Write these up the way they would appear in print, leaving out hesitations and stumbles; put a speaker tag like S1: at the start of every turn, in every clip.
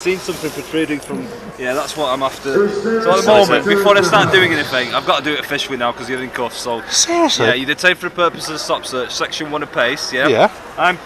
S1: Seen something protruding from, yeah, that's what I'm after. So at the moment, before I start doing anything, I've got to do it officially now because you're in cuffs. So
S2: seriously?
S1: Yeah, you detain for the purpose of the stop search, section 1 of PACE, yeah?
S2: Yeah.
S1: I'm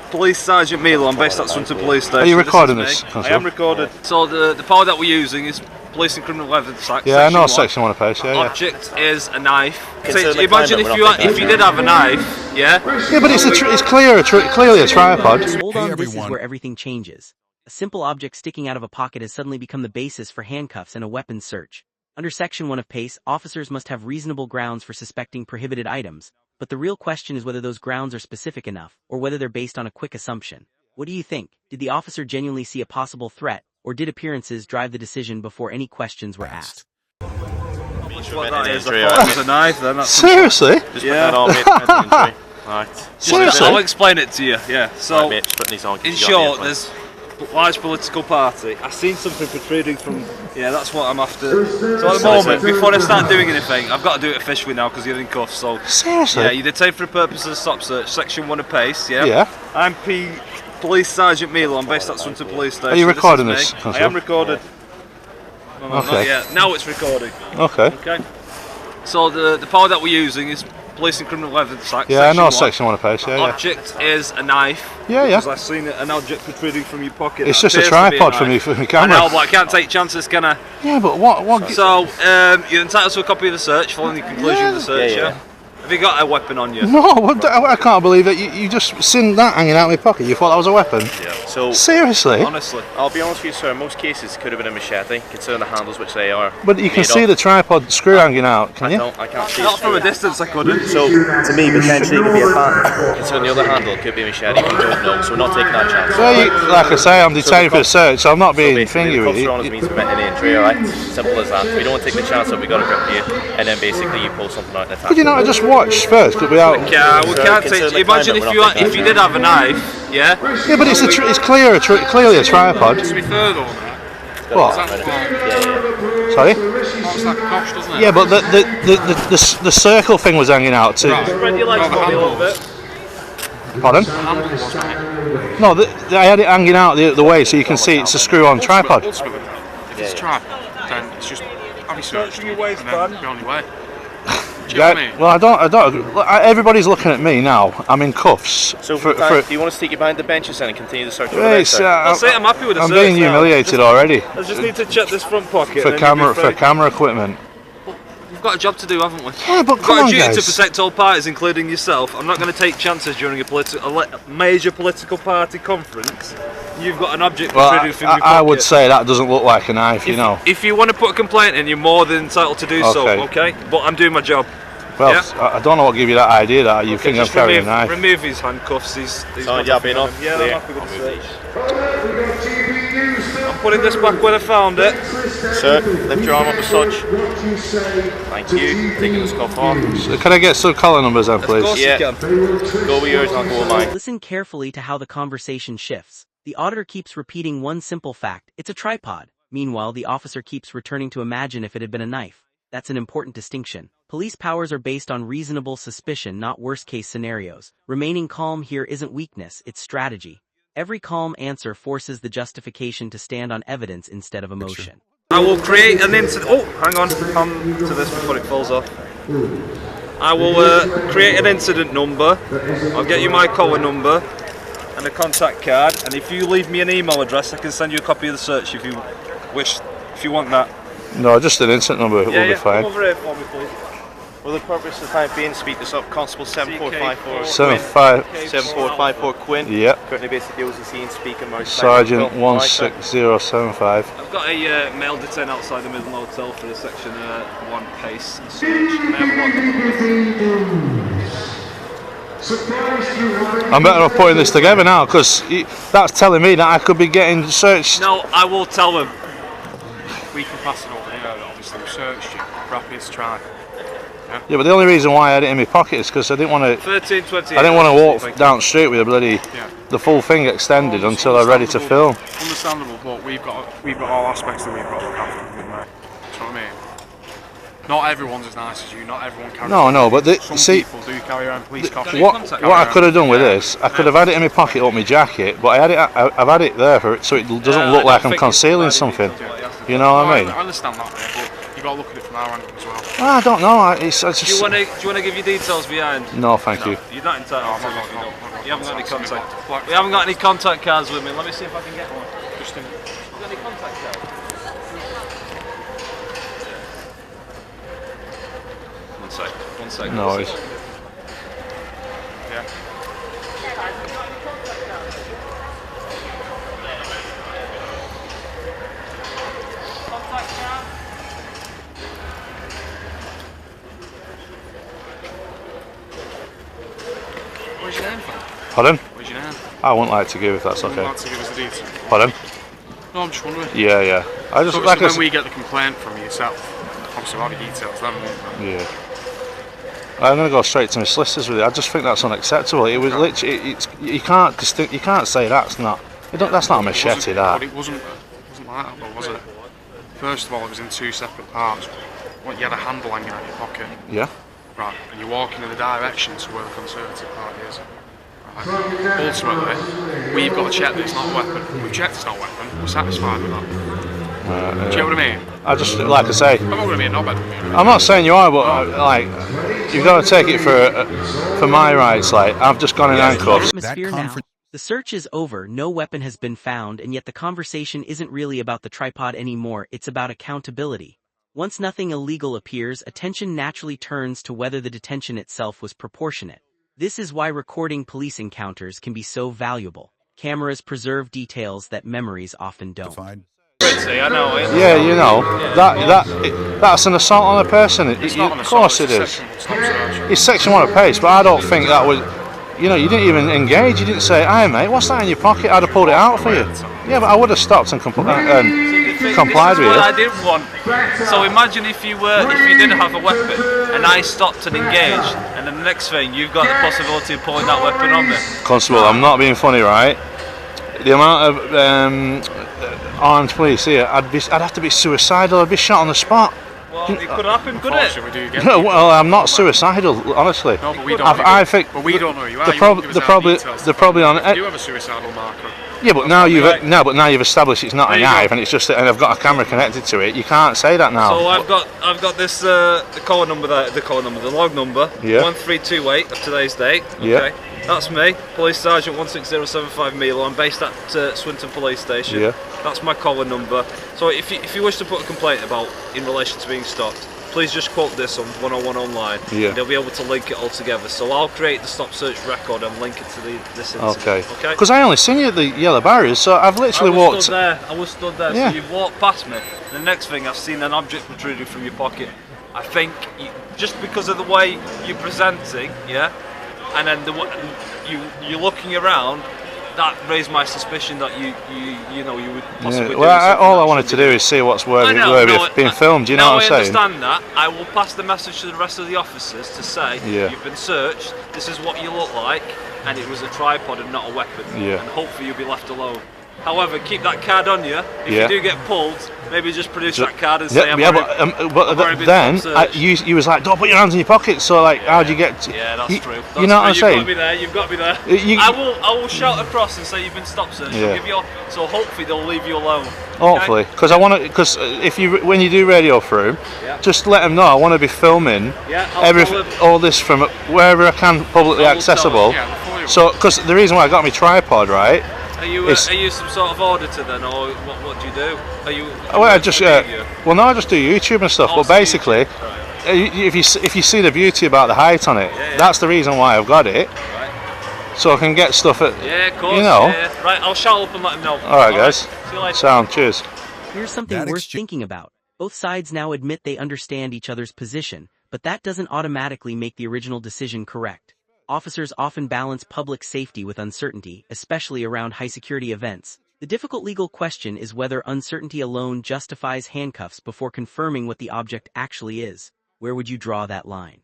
S1: Police Sergeant Milo, I'm based at Swinton Police Station.
S2: Are you recording this?
S1: I am recorded. So the power that we're using is Police and Criminal Evidence Act.
S2: Yeah, I know section 1 of PACE, yeah.
S1: Object is a knife. So imagine if you did have a knife, yeah?
S2: Yeah, but it's clearly a tripod.
S3: Hold on, this is where everything changes. A simple object sticking out of a pocket has suddenly become the basis for handcuffs and a weapons search. Under Section 1 of PACE, officers must have reasonable grounds for suspecting prohibited items, but the real question is whether those grounds are specific enough, or whether they're based on a quick assumption. What do you think? Did the officer genuinely see a possible threat, or did appearances drive the decision before any questions were asked?
S1: What that is, I thought it was a knife then.
S2: Seriously?
S1: Yeah. Seriously? I'll explain it to you, yeah. So, in short, there's a large political party. I've seen something protruding from, yeah, that's what I'm after. So at the moment, before I start doing anything, I've got to do it officially now because you're in cuffs. So
S2: seriously?
S1: Yeah, you detain for the purpose of the stop search, section 1 of PACE, yeah?
S2: Yeah.
S1: I'm Police Sergeant Milo, I'm based at Swinton Police Station.
S2: Are you recording this?
S1: I am recorded. No,
S2: okay.
S1: Not yet. Now it's recording.
S2: Okay.
S1: Okay. So the power that we're using is Police and Criminal Evidence Act.
S2: Yeah, I know section 1 of PACE, yeah.
S1: Object is a knife.
S2: Yeah, yeah.
S1: Because I've seen an object protruding from your pocket.
S2: It's just a tripod for me camera.
S1: I know, but I can't take chances, can I?
S2: Yeah, but what?
S1: So, you're entitled to a copy of the search following the conclusion of the search, yeah? Have you got a weapon on you?
S2: No, I can't believe it. You just seen that hanging out of my pocket. You thought that was a weapon?
S4: Yeah. So
S2: seriously?
S1: Honestly.
S4: I'll be honest with you, sir. In most cases, it could have been a machete, considering the handles which they are.
S2: But you can see the tripod screw hanging out, can you?
S4: I can't see.
S1: Not from a distance, I couldn't.
S4: So, to me, potentially it could be a pattern. Considering the other handle, it could be a machete. We don't know, so we're not taking that chance.
S2: Well, like I say, I'm detained for the search, so I'm not being thingy with you.
S4: So means prevent any injury, alright? Simple as that. We don't want to take the chance that we got a grip of you, and then basically you pull something out and attack.
S2: Could you not just watch first?
S1: We can't take. Imagine if you did have a knife, yeah?
S2: Yeah, but it's clearly a tripod.
S1: To be fair though,
S2: what? Sorry?
S5: It's like a cosh, doesn't it?
S2: Yeah, but the circle thing was hanging out too.
S5: Right.
S1: Spread your legs for me a little bit.
S2: Pardon?
S5: The handle was, mate.
S2: No, I had it hanging out the way so you can see it's a screw-on tripod.
S5: Ultimately, if it's a tripod, then it's just have you searched and then be on your way. Do you know what I mean?
S2: Well, I don't. Everybody's looking at me now. I'm in cuffs.
S4: So, do you want us to take you behind the benches then and continue the search?
S1: That's it. I'm happy with the
S2: I'm
S1: search
S2: being humiliated already.
S1: I just need to check this front pocket
S2: For camera equipment.
S1: We've got a job to do, haven't we?
S2: Yeah, but come on,
S1: We've got a duty
S2: guys.
S1: to protect all parties, including yourself. I'm not going to take chances during a major political party conference. You've got an object protruding from your pocket.
S2: I would say that doesn't look like a knife, you know.
S1: If you want to put a complaint in, you're more than entitled to do so, okay? But I'm doing my job.
S2: Well,
S1: yeah?
S2: I don't know what gave you that idea that you think I'm carrying a knife.
S1: Remove his handcuffs. He's
S4: happy enough?
S1: Yeah, I'm happy with the search. I'm putting this back where I found it.
S4: Sir, lift your arm up as such. Thank you. Taking this cuff off.
S2: So can I get some collar numbers then, please?
S1: Of course you can.
S4: Go with yours and I'll go with mine.
S3: Listen carefully to how the conversation shifts. The auditor keeps repeating one simple fact: it's a tripod. Meanwhile, the officer keeps returning to imagine if it had been a knife. That's an important distinction. Police powers are based on reasonable suspicion, not worst-case scenarios. Remaining calm here isn't weakness, it's strategy. Every calm answer forces the justification to stand on evidence instead of emotion.
S1: I will create an incident. Oh, hang on. Come to this before it falls off. I will create an incident number. I'll get you my collar number and a contact card. And if you leave me an email address, I can send you a copy of the search if you wish. If you want that.
S2: No, just an incident number will be fine.
S1: Come over here for me, please.
S4: Well, the purpose of the time being, speak this up, Constable 7454
S2: 7454
S4: Quinn.
S2: Yep.
S4: Currently based at the scene, speaking
S2: Sergeant 16075.
S1: I've got a male detained outside the Midland Hotel for the section 1 PACE search. May I have a look?
S2: I'm better off putting this together now because that's telling me that I could be getting searched.
S1: No, I will tell them.
S5: We can pass it on, you know, obviously we searched you, rapid try.
S2: Yeah, but the only reason why I had it in my pocket is because I didn't want to.
S1: 13:20.
S2: I didn't want to walk down the street with the full thing extended until I'm ready to film.
S5: Understandable, but we've got all aspects that we've got to look after, mate. That's what I mean. Not everyone's as nice as you. Not everyone carries.
S2: No, but
S5: some
S2: see,
S5: people do carry around police costumes.
S2: what I could have done with this, I could have had it in my pocket up my jacket, but I've had it there so it doesn't look like I'm concealing something. You know what I mean?
S5: I understand that, mate, but you got to look at it from our angle as well.
S2: I don't know. I just.
S1: Do you want to give your details behind?
S2: No, thank you.
S1: You're not entitled to it. You haven't got any contact.
S5: Black
S1: We haven't got any contact cards with me. Let me see if I can get one.
S5: Just in.
S1: You got any contact cards? One sec.
S2: No worries.
S5: Yeah.
S1: Contact card.
S5: Where's your name from?
S2: Pardon?
S5: Where's your name?
S2: I wouldn't like to give if that's
S5: Would you
S2: okay.
S5: like to give us the details?
S2: Pardon?
S5: No, I'm just wondering.
S2: Yeah. I just
S5: So,
S2: like
S5: when we get the complaint from yourself, obviously we'll have your details then, won't we?
S2: Yeah. I'm gonna go straight to my solicitors with it. I just think that's unacceptable. It was literally. You can't say that's not. That's not a machete.
S5: But
S2: That.
S5: it wasn't like that, though, was it? First of all, it was in two separate parts. You had a handle hanging out of your pocket.
S2: Yeah.
S5: Right, and you're walking in the direction to where the Conservative Party is. Right. Ultimately, we've got to check that it's not a weapon. We've checked it's not a weapon. We're satisfied with that. Do you get what I mean?
S2: I just like I say.
S5: I'm not going to be a knobhead with you.
S2: I'm not saying you are, but like you've got to take it for my rights. Like I've just gone in handcuffs.
S3: Atmosphere now. The search is over, no weapon has been found, and yet the conversation isn't really about the tripod anymore, it's about accountability. Once nothing illegal appears, attention naturally turns to whether the detention itself was proportionate. This is why recording police encounters can be so valuable. Cameras preserve details that memories often don't.
S1: I know.
S2: Yeah, you know that's an assault on a person.
S5: It's not an
S2: Of
S5: assault,
S2: course it
S5: it's
S2: is.
S5: a section search.
S2: It's section 1 of pace, but I don't think that was. You know, you didn't even engage. You didn't say, "Hey, mate, what's that in your pocket?" I'd have pulled it out for you. Yeah, but I would have stopped and complied with
S1: What I
S2: you.
S1: didn't want. So imagine if you didn't have a weapon and I stopped and engaged, and then the next thing you've got the possibility of pulling that weapon on me.
S2: Constable, I'm not being funny, right? The amount of armed police here, I'd have to be suicidal. I'd be shot on the spot.
S1: Well, it could happen, couldn't it?
S5: Unfortunately, we do get
S2: Well, I'm not suicidal, honestly.
S5: No, but we don't.
S2: I think.
S5: But we don't know you are.
S2: They're probably on.
S5: You do have a suicidal marker.
S2: Yeah, but now you've established it's not a knife, and it's just and I've got a camera connected to it. You can't say that now.
S1: So I've got this the call number there, the log number.
S2: Yeah.
S1: 1328 of today's date. Okay.
S2: Yeah.
S1: That's me, Police Sergeant 16075 Milo. I'm based at Swinton Police Station.
S2: Yeah.
S1: That's my caller number. So if you wish to put a complaint about in relation to being stopped, please just quote this on 101 online.
S2: Yeah.
S1: And they'll be able to link it all together. So I'll create the stop search record and link it to this incident.
S2: Okay.
S1: Okay.
S2: Because I only seen you at the yellow barriers, so I've literally walked.
S1: I was stood there.
S2: Yeah.
S1: So you've walked past me. The next thing I've seen an object protruding from your pocket. I think just because of the way you're presenting, yeah, and then you're looking around, that raised my suspicion that you would possibly do
S2: Well, all I
S1: something
S2: wanted to do is see what's being filmed. Do you know
S1: now
S2: what I'm saying?
S1: I understand that. I will pass the message to the rest of the officers to say you've been searched. This is what you look like, and it was a tripod and not a weapon.
S2: Yeah.
S1: And hopefully you'll be left alone. However, keep that card on you. If you do get pulled, maybe just produce that card and say,
S2: but then you was like, don't put your hands in your pockets. So like, how'd you get?
S1: Yeah, that's true.
S2: You know what I'm saying?
S1: You've got to be there. I will shout across and say you've been stopped searched.
S2: Yeah.
S1: So hopefully they'll leave you alone.
S2: Hopefully, because when you do radio through, just let them know I want to be filming all this from wherever I can publicly accessible. So, because the reason why I got my tripod, right?
S1: Are you some sort of auditor then, or what do you do? Are you?
S2: I just I just do YouTube and stuff. But basically, if you see the beauty about the height on it, that's the reason why I've got it. Right. So I can get stuff at. Yeah, of course. You know. Yeah.
S1: Right, I'll shout up and let them know.
S2: All right, guys.
S1: See you later.
S2: Sound. Cheers.
S3: Here's something worth thinking about. Both sides now admit they understand each other's position, but that doesn't automatically make the original decision correct. Officers often balance public safety with uncertainty, especially around high-security events. The difficult legal question is whether uncertainty alone justifies handcuffs before confirming what the object actually is. Where would you draw that line?